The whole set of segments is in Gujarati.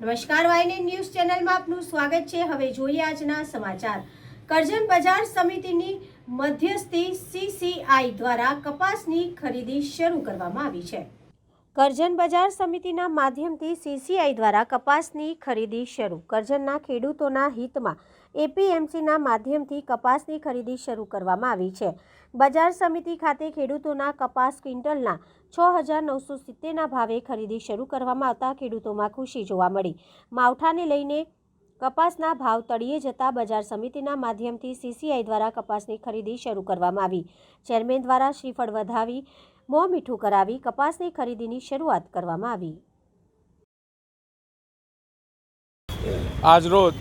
નમસ્કાર, વાયનેટ ન્યૂઝ ચેનલમાં આપનું સ્વાગત છે। હવે જોઈએ આજના સમાચાર। કરજણ બજાર સમિતિની મધ્યસ્થી CCI દ્વારા કપાસની ખરીદી શરૂ કરવામાં આવી છે। કરજણ બજાર સમિતિના માધ્યમથી CCI દ્વારા કપાસની ખરીદી શરૂ। કરજણના ખેડૂતોના હિતમાં APMCના માધ્યમથી કપાસની ખરીદી શરૂ કરવામાં આવી છે। બજાર સમિતિ ખાતે ખેડૂતોના કપાસ ક્વિન્ટલના 6,970ના ભાવે ખરીદી શરૂ કરવામાં આવતા ખેડૂતોમાં ખુશી જોવા મળી। માવઠાને લઈને કપાસના ભાવ તળિયે જતા બજાર સમિતિના માધ્યમથી CCI દ્વારા કપાસની ખરીદી શરૂ કરવામાં આવી। ચેરમેન દ્વારા શ્રીફળ વધાવી મોં મીઠું કરાવી કપાસની ખરીદીની શરૂઆત કરવામાં આવી। આજરોજ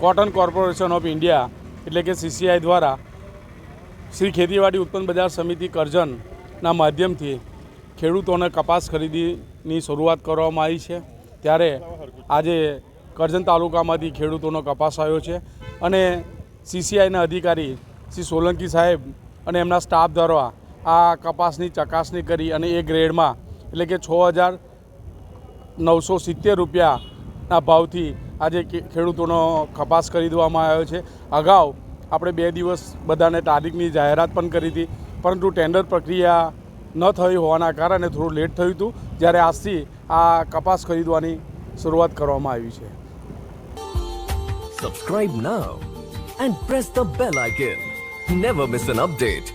કોટન કોર્પોરેશન ઓફ ઇન્ડિયા એટલે કે CCI દ્વારા શ્રી ખેતીવાડી ઉત્પન્ન બજાર સમિતિ કરજણના માધ્યમથી ખેડૂતોને કપાસ ખરીદીની શરૂઆત કરવામાં આવી છે। ત્યારે આજે કરજણ તાલુકામાંથી ખેડૂતોનો કપાસ આવ્યો છે અને CCIના અધિકારી શ્રી સોલંકી સાહેબ અને એમના સ્ટાફ દ્વારા આ કપાસની ચકાસણી કરી અને એ ગ્રેડમાં એટલે કે 6,970 રૂપિયાના ભાવથી આજે ખેડૂતોનો કપાસ ખરીદવામાં આવ્યો છે। અગાઉ આપણે 2 દિવસ બધાને તારીખની જાહેરાત પણ કરી હતી, પરંતુ ટેન્ડર પ્રક્રિયા ન થઈ હોવાના કારણે થોડું લેટ થયું હતું, જ્યારે આજથી આ કપાસ ખરીદવાની શરૂઆત કરવામાં આવી છે। Subscribe now and press the bell icon. Never miss an update.